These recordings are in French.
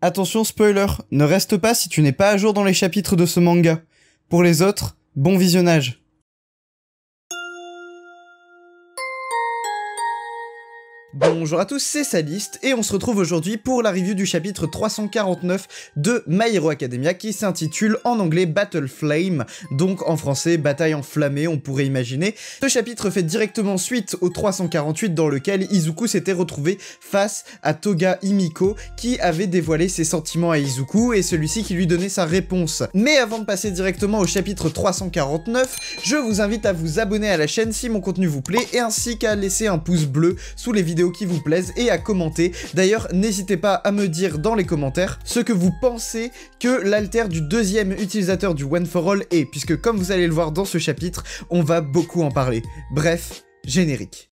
Attention spoiler, ne reste pas si tu n'es pas à jour dans les chapitres de ce manga. Pour les autres, bon visionnage. Bonjour à tous, c'est Saliste, et on se retrouve aujourd'hui pour la review du chapitre 349 de My Hero Academia qui s'intitule en anglais Battle Flame, donc en français Bataille enflammée on pourrait imaginer. Ce chapitre fait directement suite au 348 dans lequel Izuku s'était retrouvé face à Toga Himiko qui avait dévoilé ses sentiments à Izuku et celui-ci qui lui donnait sa réponse. Mais avant de passer directement au chapitre 349, je vous invite à vous abonner à la chaîne si mon contenu vous plaît et ainsi qu'à laisser un pouce bleu sous les vidéos qui vous plaisent et à commenter. D'ailleurs, n'hésitez pas à me dire dans les commentaires ce que vous pensez que l'alter du deuxième utilisateur du One for All est, puisque comme vous allez le voir dans ce chapitre, on va beaucoup en parler. Bref, générique.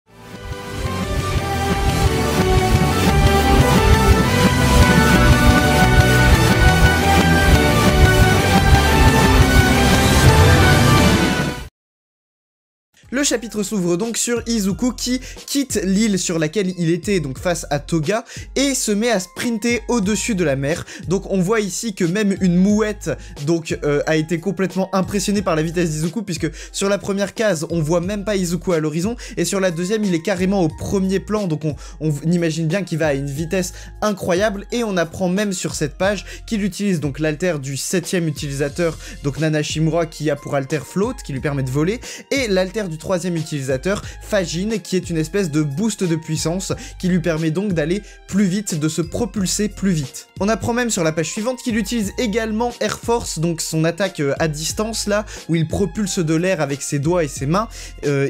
Le chapitre s'ouvre donc sur Izuku qui quitte l'île sur laquelle il était, donc face à Toga, et se met à sprinter au-dessus de la mer. Donc on voit ici que même une mouette donc a été complètement impressionnée par la vitesse d'Izuku, puisque sur la première case on voit même pas Izuku à l'horizon, et sur la deuxième il est carrément au premier plan, donc on imagine bien qu'il va à une vitesse incroyable, et on apprend même sur cette page qu'il utilise donc l'alter du 7ème utilisateur, donc Nana Shimura, qui a pour alter Float, qui lui permet de voler, et l'alter du 3ème utilisateur, Fajin, qui est une espèce de boost de puissance qui lui permet donc d'aller plus vite, de se propulser plus vite. On apprend même sur la page suivante qu'il utilise également Air Force, donc son attaque à distance là, où il propulse de l'air avec ses doigts et ses mains.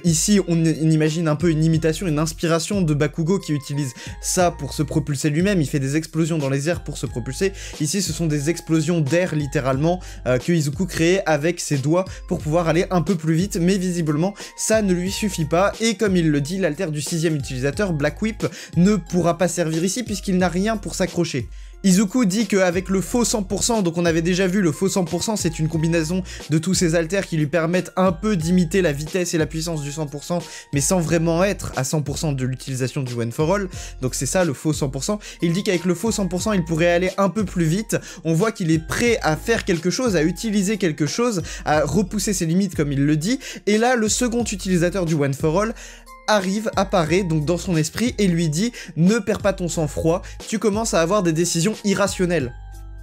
Ici on imagine un peu une imitation, une inspiration de Bakugo qui utilise ça pour se propulser lui-même, il fait des explosions dans les airs pour se propulser. Ici ce sont des explosions d'air littéralement que Izuku crée avec ses doigts pour pouvoir aller un peu plus vite, mais visiblement ça ne lui suffit pas, et comme il le dit, l'alter du 6ème utilisateur, Black Whip, ne pourra pas servir ici puisqu'il n'a rien pour s'accrocher. Izuku dit qu'avec le faux 100%, donc on avait déjà vu le faux 100%, c'est une combinaison de tous ces alters qui lui permettent un peu d'imiter la vitesse et la puissance du 100%, mais sans vraiment être à 100% de l'utilisation du One for All, donc c'est ça le faux 100%. Il dit qu'avec le faux 100%, il pourrait aller un peu plus vite, on voit qu'il est prêt à faire quelque chose, à utiliser quelque chose, à repousser ses limites comme il le dit, et là le second utilisateur du One for All apparaît donc dans son esprit et lui dit « Ne perds pas ton sang-froid, tu commences à avoir des décisions irrationnelles ».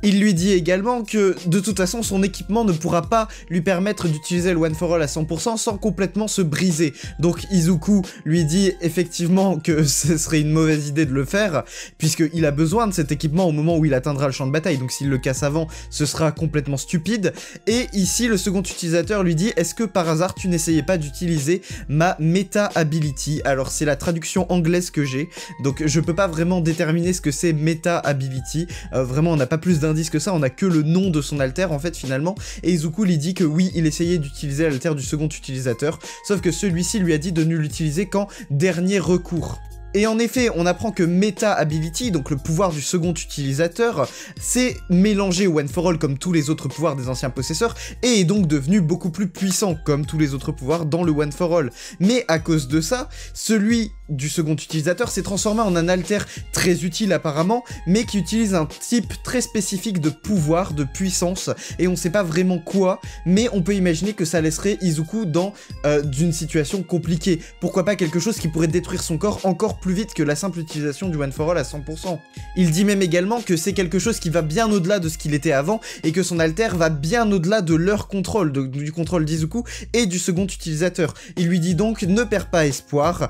Il lui dit également que, de toute façon, son équipement ne pourra pas lui permettre d'utiliser le One for All à 100% sans complètement se briser. Donc Izuku lui dit effectivement que ce serait une mauvaise idée de le faire, puisqu'il a besoin de cet équipement au moment où il atteindra le champ de bataille, donc s'il le casse avant, ce sera complètement stupide. Et ici, le second utilisateur lui dit « Est-ce que par hasard, tu n'essayais pas d'utiliser ma Meta Ability ?» Alors c'est la traduction anglaise que j'ai, donc je peux pas vraiment déterminer ce que c'est Meta Ability, vraiment on n'a pas plus d'indices que ça, on a que le nom de son alter en fait finalement, et Izuku lui dit que oui, il essayait d'utiliser l'alter du second utilisateur, sauf que celui-ci lui a dit de ne l'utiliser qu'en dernier recours. Et en effet, on apprend que Meta Ability, donc le pouvoir du second utilisateur, s'est mélangé au One for All comme tous les autres pouvoirs des anciens possesseurs, et est donc devenu beaucoup plus puissant comme tous les autres pouvoirs dans le One for All. Mais à cause de ça, celui du second utilisateur s'est transformé en un alter très utile apparemment, mais qui utilise un type très spécifique de pouvoir, de puissance, et on sait pas vraiment quoi, mais on peut imaginer que ça laisserait Izuku dans d'une situation compliquée. Pourquoi pas quelque chose qui pourrait détruire son corps encore plus vite que la simple utilisation du One for All à 100%. Il dit même également que c'est quelque chose qui va bien au-delà de ce qu'il était avant, et que son alter va bien au-delà de leur contrôle, du contrôle d'Izuku et du second utilisateur. Il lui dit donc « Ne perds pas espoir ».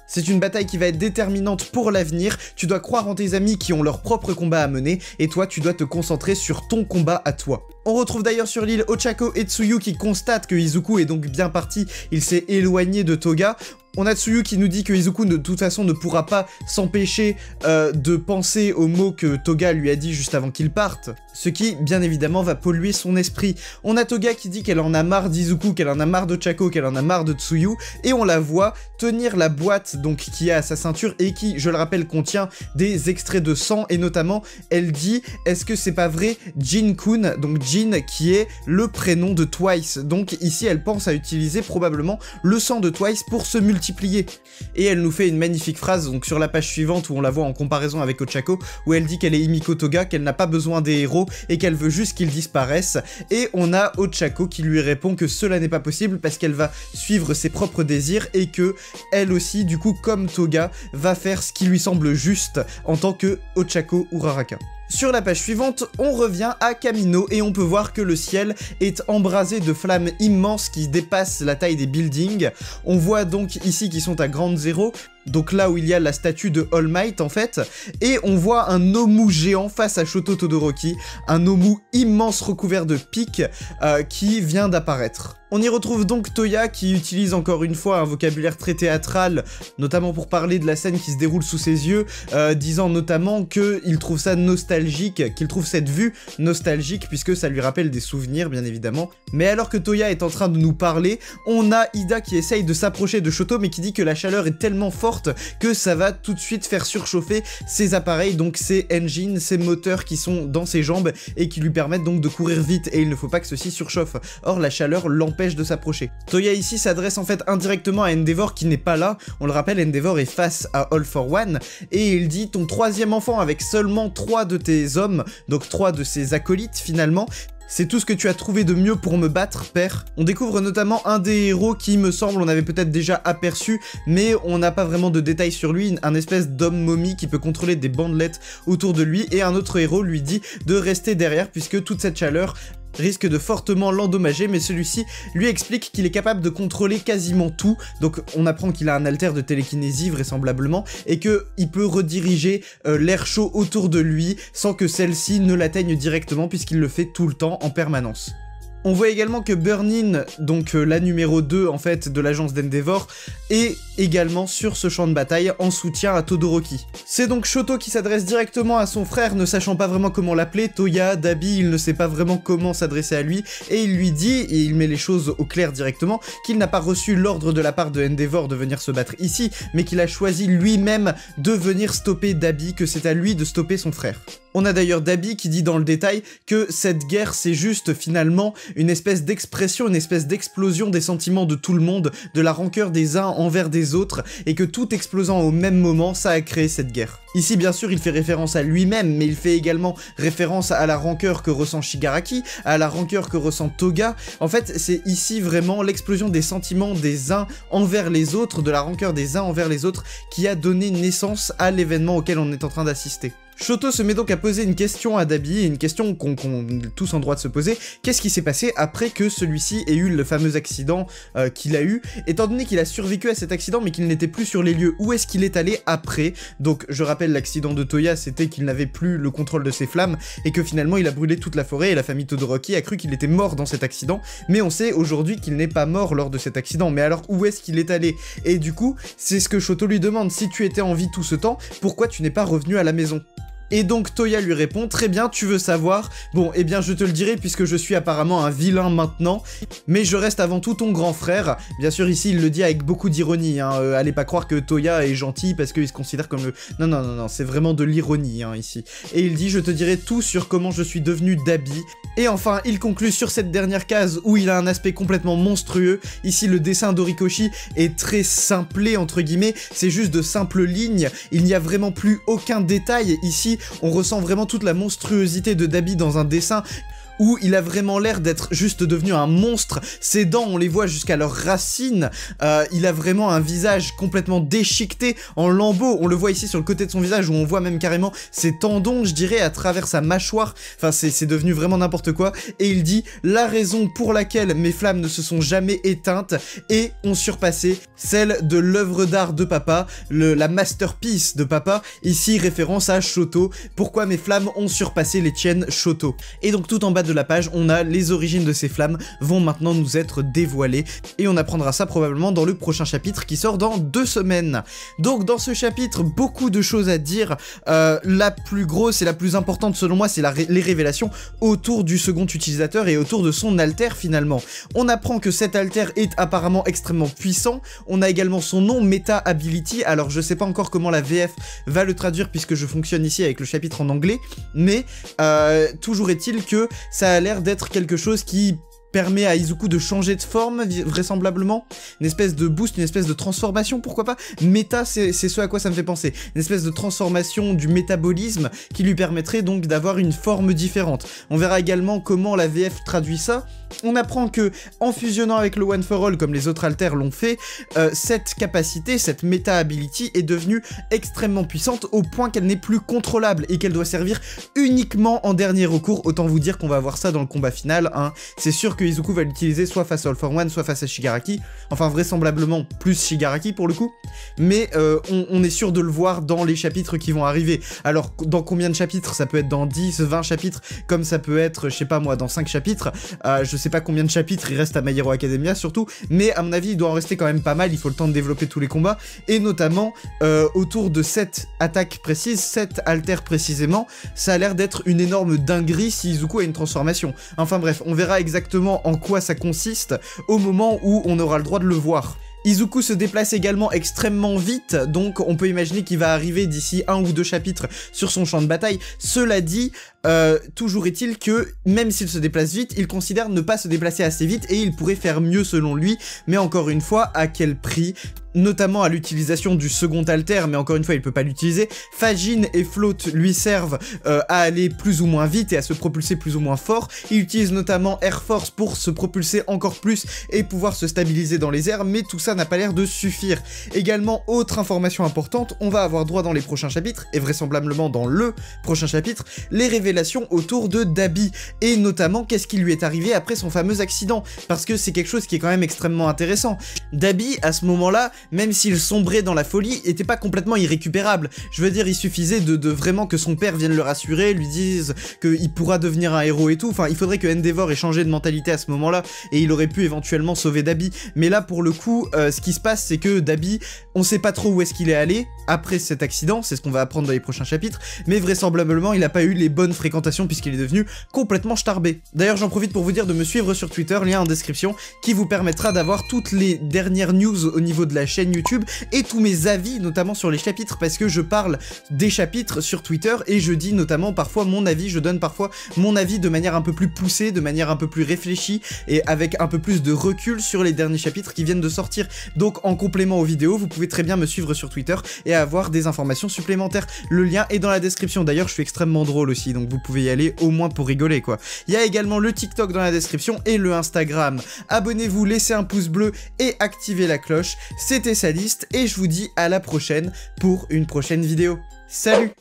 C'est une bataille qui va être déterminante pour l'avenir, tu dois croire en tes amis qui ont leur propre combat à mener, et toi tu dois te concentrer sur ton combat à toi. On retrouve d'ailleurs sur l'île Ochako et Tsuyu qui constatent que Izuku est donc bien parti, il s'est éloigné de Toga. On a Tsuyu qui nous dit que Izuku de toute façon ne pourra pas s'empêcher de penser aux mots que Toga lui a dit juste avant qu'il parte, ce qui bien évidemment va polluer son esprit. On a Toga qui dit qu'elle en a marre d'Izuku, qu'elle en a marre d'Ochako, qu'elle en a marre de Tsuyu, et on la voit tenir la boîte donc qui est à sa ceinture et qui, je le rappelle, contient des extraits de sang, et notamment elle dit « Est-ce que c'est pas vrai Jin-kun ?» Donc Jin qui est le prénom de Twice, donc ici elle pense à utiliser probablement le sang de Twice pour se multiplier multiplier. Et elle nous fait une magnifique phrase, donc sur la page suivante où on la voit en comparaison avec Ochako, où elle dit qu'elle est Himiko Toga, qu'elle n'a pas besoin des héros et qu'elle veut juste qu'ils disparaissent. Et on a Ochako qui lui répond que cela n'est pas possible parce qu'elle va suivre ses propres désirs et que elle aussi, du coup, comme Toga, va faire ce qui lui semble juste en tant que Ochako Uraraka. Sur la page suivante, on revient à Kamino et on peut voir que le ciel est embrasé de flammes immenses qui dépassent la taille des buildings. On voit donc ici qu'ils sont à Ground Zero, donc là où il y a la statue de All Might en fait, et on voit un Nomu géant face à Shoto Todoroki, un Nomu immense recouvert de pics qui vient d'apparaître. On y retrouve donc Toya qui utilise encore une fois un vocabulaire très théâtral, notamment pour parler de la scène qui se déroule sous ses yeux, disant notamment qu'il trouve ça nostalgique, qu'il trouve cette vue nostalgique puisque ça lui rappelle des souvenirs bien évidemment. Mais alors que Toya est en train de nous parler, on a Ida qui essaye de s'approcher de Shoto mais qui dit que la chaleur est tellement forte que ça va tout de suite faire surchauffer ses appareils, donc ses engines, ses moteurs qui sont dans ses jambes et qui lui permettent donc de courir vite et il ne faut pas que ceci surchauffe. Or la chaleur l'empêche de s'approcher. Toya ici s'adresse en fait indirectement à Endeavor qui n'est pas là. On le rappelle, Endeavor est face à All for One et il dit ton troisième enfant avec seulement 3 de tes hommes, donc 3 de ses acolytes finalement. C'est tout ce que tu as trouvé de mieux pour me battre, père. On découvre notamment un des héros qui, me semble, on avait peut-être déjà aperçu, mais on n'a pas vraiment de détails sur lui, un espèce d'homme momie qui peut contrôler des bandelettes autour de lui, et un autre héros lui dit de rester derrière puisque toute cette chaleur risque de fortement l'endommager, mais celui-ci lui explique qu'il est capable de contrôler quasiment tout, donc on apprend qu'il a un alter de télékinésie vraisemblablement, et qu'il peut rediriger l'air chaud autour de lui sans que celle-ci ne l'atteigne directement puisqu'il le fait tout le temps en permanence. On voit également que Burnin, donc la numéro 2 en fait de l'agence d'Endeavor, est également sur ce champ de bataille en soutien à Todoroki. C'est donc Shoto qui s'adresse directement à son frère, ne sachant pas vraiment comment l'appeler, Toya, Dabi, il ne sait pas vraiment comment s'adresser à lui, et il lui dit, et il met les choses au clair directement, qu'il n'a pas reçu l'ordre de la part de Endeavor de venir se battre ici, mais qu'il a choisi lui-même de venir stopper Dabi, que c'est à lui de stopper son frère. On a d'ailleurs Dabi qui dit dans le détail que cette guerre c'est juste finalement une espèce d'expression, une espèce d'explosion des sentiments de tout le monde, de la rancœur des uns envers des autres, et que tout explosant au même moment, ça a créé cette guerre. Ici bien sûr il fait référence à lui-même, mais il fait également référence à la rancœur que ressent Shigaraki, à la rancœur que ressent Toga. En fait c'est ici vraiment l'explosion des sentiments des uns envers les autres, de la rancœur des uns envers les autres, qui a donné naissance à l'événement auquel on est en train d'assister. Shoto se met donc à poser une question à Dabi, une question qu'on est tous en droit de se poser. Qu'est-ce qui s'est passé après que celui-ci ait eu le fameux accident qu'il a eu? Étant donné qu'il a survécu à cet accident mais qu'il n'était plus sur les lieux, où est-ce qu'il est allé après? Donc je rappelle, l'accident de Toya c'était qu'il n'avait plus le contrôle de ses flammes et que finalement il a brûlé toute la forêt et la famille Todoroki a cru qu'il était mort dans cet accident, mais on sait aujourd'hui qu'il n'est pas mort lors de cet accident. Mais alors où est-ce qu'il est allé? Et du coup c'est ce que Shoto lui demande: si tu étais en vie tout ce temps, pourquoi tu n'es pas revenu à la maison? Et donc Toya lui répond: très bien, tu veux savoir? Bon, eh bien je te le dirai puisque je suis apparemment un vilain maintenant, mais je reste avant tout ton grand frère. Bien sûr ici il le dit avec beaucoup d'ironie, hein. Allez pas croire que Toya est gentil parce qu'il se considère comme le... Non, non, non, non, c'est vraiment de l'ironie hein, ici. Et il dit: je te dirai tout sur comment je suis devenu Dabi. Et enfin, il conclut sur cette dernière case où il a un aspect complètement monstrueux. Ici le dessin d'Horikoshi est très simplé entre guillemets, c'est juste de simples lignes, il n'y a vraiment plus aucun détail ici. On ressent vraiment toute la monstruosité de Dabi dans un dessin où il a vraiment l'air d'être juste devenu un monstre. Ses dents, on les voit jusqu'à leurs racines. Il a vraiment un visage complètement déchiqueté en lambeaux. On le voit ici sur le côté de son visage où on voit même carrément ses tendons, je dirais, à travers sa mâchoire. Enfin, c'est devenu vraiment n'importe quoi. Et il dit: la raison pour laquelle mes flammes ne se sont jamais éteintes et ont surpassé celle de l'œuvre d'art de papa, la masterpiece de papa. Ici, référence à Shoto. Pourquoi mes flammes ont surpassé les tiennes, Shoto. Et donc tout en bas de la page, on a les origines de ces flammes vont maintenant nous être dévoilées et on apprendra ça probablement dans le prochain chapitre qui sort dans 2 semaines. Donc dans ce chapitre, beaucoup de choses à dire. La plus grosse et la plus importante selon moi, c'est les révélations autour du second utilisateur et autour de son alter finalement. On apprend que cet alter est apparemment extrêmement puissant. On a également son nom, Meta Ability. Alors je sais pas encore comment la VF va le traduire puisque je fonctionne ici avec le chapitre en anglais, mais toujours est-il que ça a l'air d'être quelque chose qui permet à Izuku de changer de forme, vraisemblablement. Une espèce de boost, une espèce de transformation, pourquoi pas. Méta, c'est ce à quoi ça me fait penser. Une espèce de transformation du métabolisme qui lui permettrait donc d'avoir une forme différente. On verra également comment la VF traduit ça. On apprend que, en fusionnant avec le One for All, comme les autres alters l'ont fait, cette capacité, cette méta-ability est devenue extrêmement puissante au point qu'elle n'est plus contrôlable et qu'elle doit servir uniquement en dernier recours. Autant vous dire qu'on va voir ça dans le combat final, hein. C'est sûr que Izuku va l'utiliser soit face à All for One, soit face à Shigaraki. Enfin, vraisemblablement plus Shigaraki pour le coup. Mais on est sûr de le voir dans les chapitres qui vont arriver. Alors, dans combien de chapitres? Ça peut être dans 10, 20 chapitres, comme ça peut être, je sais pas moi, dans 5 chapitres. Je sais pas combien de chapitres il reste à My Hero Academia surtout, mais à mon avis il doit en rester quand même pas mal, il faut le temps de développer tous les combats, et notamment autour de cette attaque précise, cette alter précisément, ça a l'air d'être une énorme dinguerie si Izuku a une transformation. Enfin bref, on verra exactement en quoi ça consiste au moment où on aura le droit de le voir. Izuku se déplace également extrêmement vite, donc on peut imaginer qu'il va arriver d'ici 1 ou 2 chapitres sur son champ de bataille. Cela dit, toujours est-il que, même s'il se déplace vite, il considère ne pas se déplacer assez vite et il pourrait faire mieux selon lui, mais encore une fois, à quel prix ? Notamment à l'utilisation du second alter, mais encore une fois il peut pas l'utiliser. Fajin et Float lui servent à aller plus ou moins vite et à se propulser plus ou moins fort. Il utilise notamment Air Force pour se propulser encore plus et pouvoir se stabiliser dans les airs, mais tout ça n'a pas l'air de suffire. Également, autre information importante, on va avoir droit dans les prochains chapitres, et vraisemblablement dans le prochain chapitre, les révélations autour de Dabi, et notamment qu'est-ce qui lui est arrivé après son fameux accident, parce que c'est quelque chose qui est quand même extrêmement intéressant. Dabi, à ce moment-là, même s'il sombrait dans la folie, était pas complètement irrécupérable. Je veux dire, il suffisait de vraiment que son père vienne le rassurer, lui dise qu'il pourra devenir un héros et tout. Enfin, il faudrait que Endeavor ait changé de mentalité à ce moment-là, et il aurait pu éventuellement sauver Dabi. Mais là, pour le coup, ce qui se passe, c'est que Dabi, on sait pas trop où est-ce qu'il est allé après cet accident, c'est ce qu'on va apprendre dans les prochains chapitres, mais vraisemblablement, il a pas eu les bonnes fréquentations puisqu'il est devenu complètement starbé. D'ailleurs, j'en profite pour vous dire de me suivre sur Twitter, lien en description, qui vous permettra d'avoir toutes les dernières news au niveau de la chaîne YouTube et tous mes avis, notamment sur les chapitres, parce que je parle des chapitres sur Twitter et je dis notamment parfois mon avis, je donne parfois mon avis de manière un peu plus poussée, de manière un peu plus réfléchie et avec un peu plus de recul sur les derniers chapitres qui viennent de sortir. Donc en complément aux vidéos, vous pouvez très bien me suivre sur Twitter et avoir des informations supplémentaires. Le lien est dans la description. D'ailleurs, je suis extrêmement drôle aussi, donc vous pouvez y aller au moins pour rigoler, quoi. Il y a également le TikTok dans la description et le Instagram. Abonnez-vous, laissez un pouce bleu et activez la cloche. C'était Sadist et je vous dis à la prochaine pour une prochaine vidéo. Salut!